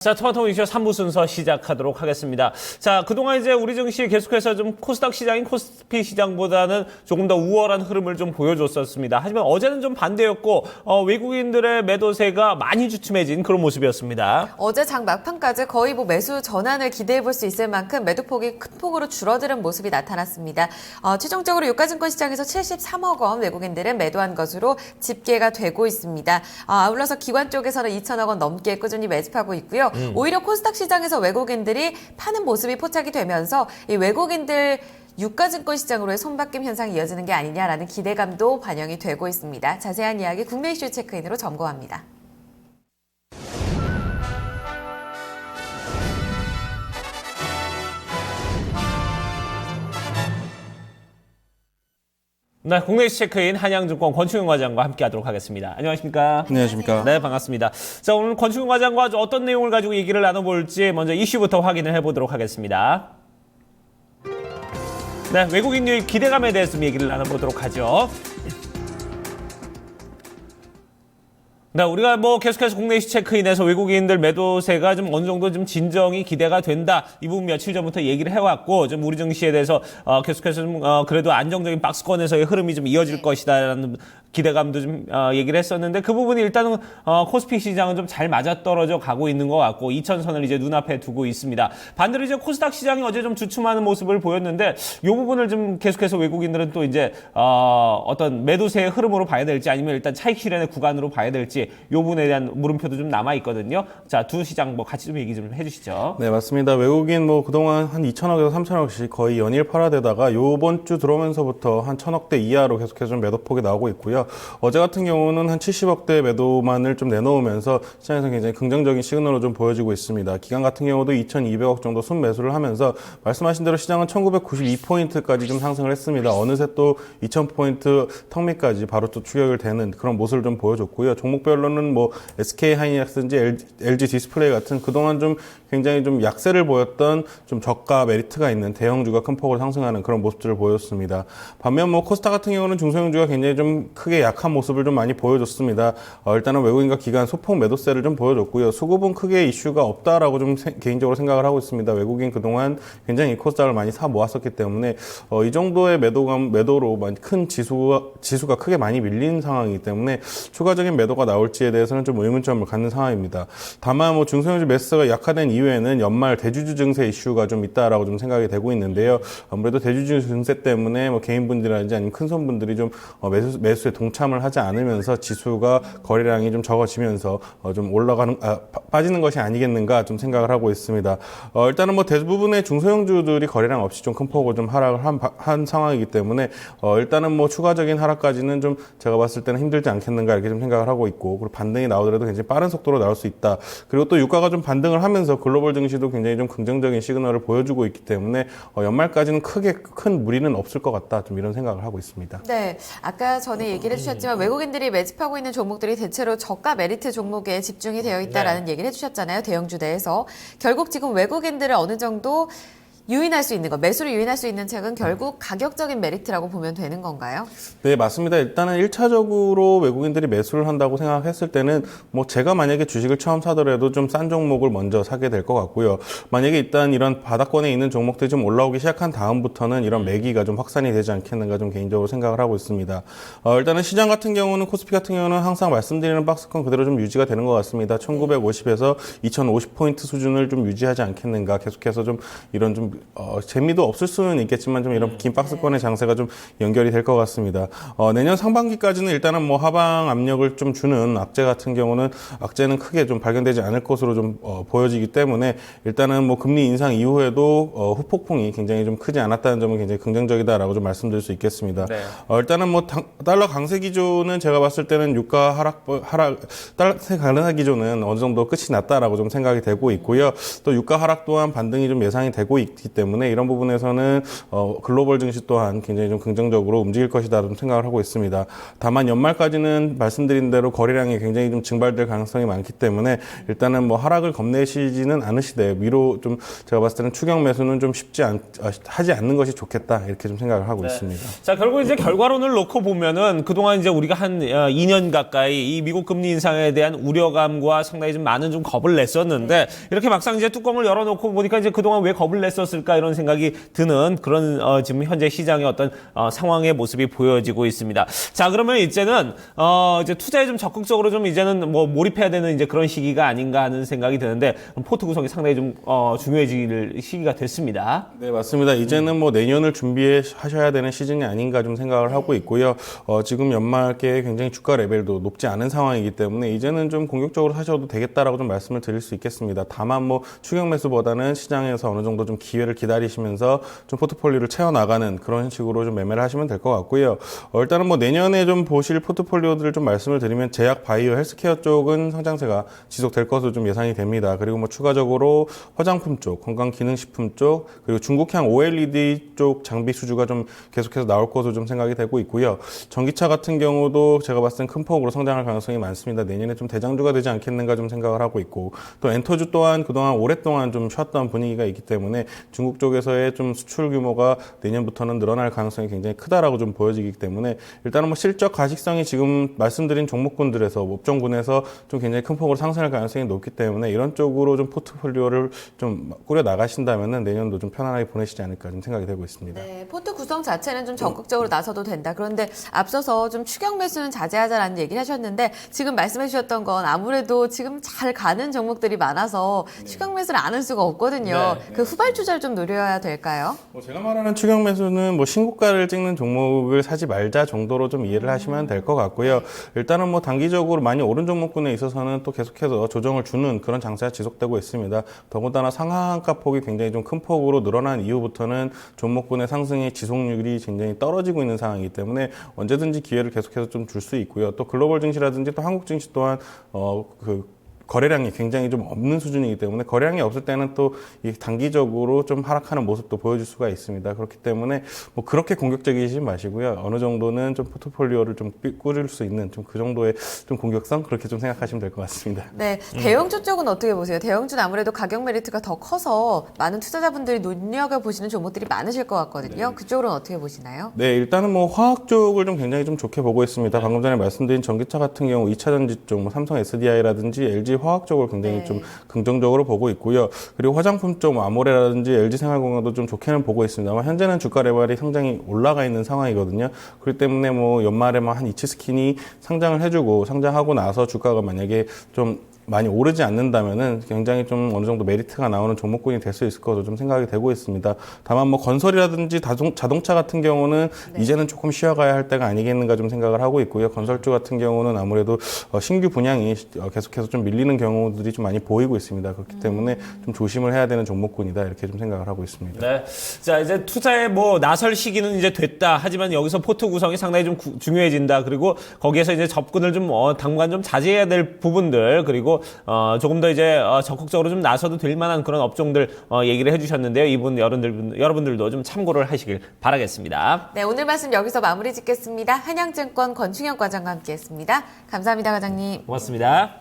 자, 토마토 이슈 3부 순서 시작하도록 하겠습니다. 자, 그동안 이제 우리 증시 계속해서 좀 코스닥 시장인 코스피 시장보다는 조금 더 우월한 흐름을 좀 보여줬었습니다. 하지만 어제는 좀 반대였고, 외국인들의 매도세가 많이 주춤해진 그런 모습이었습니다. 어제 장 막판까지 거의 매수 전환을 기대해 볼 수 있을 만큼 매도폭이 큰 폭으로 줄어드는 모습이 나타났습니다. 최종적으로 유가증권 시장에서 73억 원 외국인들은 매도한 것으로 집계가 되고 있습니다. 아울러서 기관 쪽에서는 2천억 원 넘게 꾸준히 매집하고 있고요. 오히려 코스닥 시장에서 외국인들이 파는 모습이 포착이 되면서 이 외국인들 유가증권 시장으로의 손바뀜 현상이 이어지는 게 아니냐라는 기대감도 반영이 되고 있습니다. 자세한 이야기 국내 이슈 체크인으로 점검합니다. 네, 국내 이슈 체크인 한양증권 권충현 과장과 함께하도록 하겠습니다. 안녕하십니까? 안녕하십니까? 네, 반갑습니다. 자, 오늘 권충현 과장과 어떤 내용을 가지고 얘기를 나눠볼지 먼저 이슈부터 확인을 해보도록 하겠습니다. 네, 외국인 유입 기대감에 대해서 좀 얘기를 나눠보도록 하죠. 네, 우리가 계속해서 국내 이슈 체크인에서 외국인들 매도세가 좀 어느 정도 좀 진정이 기대가 된다. 이 부분 며칠 전부터 얘기를 해왔고, 좀 우리 증시에 대해서 계속해서 좀 그래도 안정적인 박스권에서의 흐름이 좀 이어질 것이다라는 기대감도 좀 얘기를 했었는데, 그 부분이 일단은 코스피 시장은 좀 잘 맞아떨어져 가고 있는 것 같고 2천선을 이제 눈앞에 두고 있습니다. 반대로 이제 코스닥 시장이 어제 좀 주춤하는 모습을 보였는데, 이 부분을 좀 계속해서 외국인들은 또 이제 어떤 매도세의 흐름으로 봐야 될지 아니면 일단 차익 실현의 구간으로 봐야 될지 이 부분에 대한 물음표도 좀 남아 있거든요. 자, 두 시장 같이 좀 얘기 좀 해주시죠. 네, 맞습니다. 외국인 그동안 한 2천억에서 3천억씩 거의 연일 팔아대다가 요번 주 들어오면서부터 한 1,000억대 이하로 계속해서 좀 매도폭이 나오고 있고요. 어제 같은 경우는 한 70억대 매도만을 좀 내놓으면서 시장에서 굉장히 긍정적인 시그널을 좀 보여주고 있습니다. 기간 같은 경우도 2,200억 정도 순매수를 하면서 말씀하신 대로 시장은 1992포인트까지 좀 상승을 했습니다. 어느새 또 2,000포인트 턱 밑까지 바로 또 추격을 되는 그런 모습을 좀 보여줬고요. 종목별로는 SK 하이닉스인지 LG 디스플레이 같은 그동안 좀 굉장히 좀 약세를 보였던 좀 저가 메리트가 있는 대형주가 큰 폭으로 상승하는 그런 모습들을 보였습니다. 반면 코스닥 같은 경우는 중소형주가 굉장히 좀 크게 약한 모습을 좀 많이 보여줬습니다. 일단은 외국인과 기관 소폭 매도세를 좀 보여줬고요. 수급은 크게 이슈가 없다라고 좀 개인적으로 생각을 하고 있습니다. 외국인 그동안 굉장히 코스닥을 많이 사 모았었기 때문에 이 정도의 매도로 큰 지수가 크게 많이 밀린 상황이기 때문에 추가적인 매도가 나올지에 대해서는 좀 의문점을 갖는 상황입니다. 다만 중소형주 매수가 약화된 이후에는 연말 대주주 증세 이슈가 좀 있다라고 좀 생각이 되고 있는데요. 아무래도 대주주 증세 때문에 개인분들이라든지 아니면 큰 손분들이 좀 매수에 동참을 하지 않으면서 지수가 거래량이 좀 적어지면서 좀 빠지는 것이 아니겠는가 좀 생각을 하고 있습니다. 일단은 대부분의 중소형주들이 거래량 없이 좀 큰 폭으로 좀 하락을 한 상황이기 때문에 일단은 추가적인 하락까지는 좀 제가 봤을 때는 힘들지 않겠는가 이렇게 좀 생각을 하고 있고, 그리고 반등이 나오더라도 굉장히 빠른 속도로 나올 수 있다. 그리고 또 유가가 좀 반등을 하면서 글로벌 증시도 굉장히 좀 긍정적인 시그널을 보여주고 있기 때문에 연말까지는 크게 큰 무리는 없을 것 같다. 좀 이런 생각을 하고 있습니다. 네, 아까 전에 얘기를 해주셨지만 외국인들이 매집하고 있는 종목들이 대체로 저가 메리트 종목에 집중이 되어 있다라는 얘기를 해주셨잖아요. 대형주 내에서. 결국 지금 외국인들을 어느 정도 유인할 수 있는 것, 매수를 유인할 수 있는 책은 결국 가격적인 메리트라고 보면 되는 건가요? 네, 맞습니다. 일단은 1차적으로 외국인들이 매수를 한다고 생각했을 때는 제가 만약에 주식을 처음 사더라도 좀 싼 종목을 먼저 사게 될 것 같고요. 만약에 일단 이런 바닥권에 있는 종목들이 좀 올라오기 시작한 다음부터는 이런 매기가 좀 확산이 되지 않겠는가 좀 개인적으로 생각을 하고 있습니다. 일단은 시장 같은 경우는 코스피 같은 경우는 항상 말씀드리는 박스권 그대로 좀 유지가 되는 것 같습니다. 1950에서 2050포인트 수준을 좀 유지하지 않겠는가. 계속해서 좀 이런 재미도 없을 수는 있겠지만 좀 이런 긴 박스권의 장세가 좀 연결이 될 것 같습니다. 내년 상반기까지는 일단은 하방 압력을 좀 주는 악재는 크게 좀 발견되지 않을 것으로 좀 보여지기 때문에 일단은 금리 인상 이후에도 후폭풍이 굉장히 좀 크지 않았다는 점은 굉장히 긍정적이다라고 좀 말씀드릴 수 있겠습니다. 네. 일단은 달러 강세 기조는 제가 봤을 때는 유가 달러 강세 기조는 어느 정도 끝이 났다라고 좀 생각이 되고 있고요. 또 유가 하락 또한 반등이 좀 예상이 되고 있기 때문에 이런 부분에서는 글로벌 증시 또한 굉장히 좀 긍정적으로 움직일 것이다 좀 생각을 하고 있습니다. 다만 연말까지는 말씀드린 대로 거래량이 굉장히 좀 증발될 가능성이 많기 때문에 일단은 뭐 하락을 겁내시지는 않으시되 위로 좀 제가 봤을 때는 추격 매수는 좀 하지 않는 것이 좋겠다 이렇게 좀 생각을 하고 있습니다. 자, 결국 이제 결과론을 놓고 보면은 그동안 이제 우리가 한 2년 가까이 이 미국 금리 인상에 대한 우려감과 상당히 좀 많은 좀 겁을 냈었는데 이렇게 막상 이제 뚜껑을 열어놓고 보니까 이제 그동안 왜 겁을 냈었을까 이런 생각이 드는 그런 지금 현재 시장의 어떤 상황의 모습이 보여지고 있습니다. 자, 그러면 이제는 이제 투자에 좀 적극적으로 좀 이제는 뭐 몰입해야 되는 이제 그런 시기가 아닌가 하는 생각이 드는데 포트 구성이 상당히 좀 중요해질 시기가 됐습니다. 네, 맞습니다. 이제는 뭐 내년을 준비하셔야 되는 시즌이 아닌가 좀 생각을 하고 있고요. 지금 연말께 굉장히 주가 레벨도 높지 않은 상황이기 때문에 이제는 좀 공격적으로 하셔도 되겠다라고 좀 말씀을 드릴 수 있겠습니다. 다만 뭐 추격 매수보다는 시장에서 어느 정도 좀 기회를 기다리시면서 좀 포트폴리오를 채워나가는 그런 식으로 좀 매매를 하시면 될 것 같고요. 일단은 뭐 내년에 좀 보실 포트폴리오들을 좀 말씀을 드리면 제약, 바이오, 헬스케어 쪽은 성장세가 지속될 것으로 좀 예상이 됩니다. 그리고 뭐 추가적으로 화장품 쪽, 건강기능식품 쪽, 그리고 중국향 OLED 쪽 장비 수주가 좀 계속해서 나올 것으로 좀 생각이 되고 있고요. 전기차 같은 경우도 제가 봤을 땐 큰 폭으로 성장할 가능성이 많습니다. 내년에 좀 대장주가 되지 않겠는가 좀 생각을 하고 있고 또 엔터주 또한 그동안 오랫동안 좀 쉬었던 분위기가 있기 때문에 중국 쪽에서의 좀 수출 규모가 내년부터는 늘어날 가능성이 굉장히 크다라고 좀 보여지기 때문에 일단은 뭐 실적 가식성이 지금 말씀드린 종목군들에서 업종군에서 좀 굉장히 큰 폭으로 상승할 가능성이 높기 때문에 이런 쪽으로 좀 포트폴리오를 좀 꾸려 나가신다면은 내년도 좀 편안하게 보내시지 않을까 좀 생각이 되고 있습니다. 네, 포트 구성 자체는 좀 적극적으로 나서도 된다. 그런데 앞서서 좀 추격 매수는 자제하자라는 얘기를 하셨는데 지금 말씀해 주셨던 건 아무래도 지금 잘 가는 종목들이 많아서 추격 매수를 안 할 수가 없거든요. 그 후발주자를 좀 노려야 될까요? 제가 말하는 추격 매수는 뭐 신고가를 찍는 종목을 사지 말자 정도로 좀 이해를 하시면 될 것 같고요. 일단은 뭐 단기적으로 많이 오른 종목군에 있어서는 또 계속해서 조정을 주는 그런 장세가 지속되고 있습니다. 더군다나 상한가 폭이 굉장히 좀 큰 폭으로 늘어난 이후부터는 종목군의 상승의 지속률이 굉장히 떨어지고 있는 상황이기 때문에 언제든지 기회를 계속해서 좀 줄 수 있고요. 또 글로벌 증시라든지 또 한국 증시 또한 거래량이 굉장히 좀 없는 수준이기 때문에 거래량이 없을 때는 또 이 단기적으로 좀 하락하는 모습도 보여줄 수가 있습니다. 그렇기 때문에 뭐 그렇게 공격적이지 마시고요. 어느 정도는 좀 포트폴리오를 좀 꾸릴 수 있는 좀 그 정도의 좀 공격성 그렇게 좀 생각하시면 될 것 같습니다. 네, 대형주 쪽은 어떻게 보세요? 대형주는 아무래도 가격 메리트가 더 커서 많은 투자자분들이 눈여겨보시는 종목들이 많으실 것 같거든요. 그쪽으로는 어떻게 보시나요? 네, 일단은 뭐 화학 쪽을 좀 굉장히 좀 좋게 보고 있습니다. 방금 전에 말씀드린 전기차 같은 경우 2차 전지 쪽, 뭐 삼성 SDI라든지 LG 화학 쪽을 굉장히 좀 긍정적으로 보고 있고요. 그리고 화장품 쪽, 뭐 아모레라든지 LG생활건강도 좀 좋게는 보고 있습니다만 현재는 주가 레벨이 상당히 올라가 있는 상황이거든요. 그렇기 때문에 뭐 연말에 한 이치스킨이 상장을 해주고 상장하고 나서 주가가 만약에 좀 많이 오르지 않는다면은 굉장히 좀 어느 정도 메리트가 나오는 종목군이 될 수 있을 것으로 좀 생각이 되고 있습니다. 다만 뭐 건설이라든지 자동차 같은 경우는 이제는 조금 쉬어가야 할 때가 아니겠는가 좀 생각을 하고 있고요. 건설주 같은 경우는 아무래도 신규 분양이 계속해서 좀 밀리는 경우들이 좀 많이 보이고 있습니다. 그렇기 때문에 좀 조심을 해야 되는 종목군이다 이렇게 좀 생각을 하고 있습니다. 네. 자, 이제 투자에 뭐 나설 시기는 이제 됐다. 하지만 여기서 포트 구성이 상당히 좀 중요해진다. 그리고 거기에서 이제 접근을 좀 당분간 좀 자제해야 될 부분들 그리고 조금 더 이제 적극적으로 좀 나서도 될 만한 그런 업종들 얘기를 해주셨는데요. 이분 여러분들도 좀 참고를 하시길 바라겠습니다. 네, 오늘 말씀 여기서 마무리 짓겠습니다. 한양증권 권충현 과장과 함께했습니다. 감사합니다, 과장님. 고맙습니다.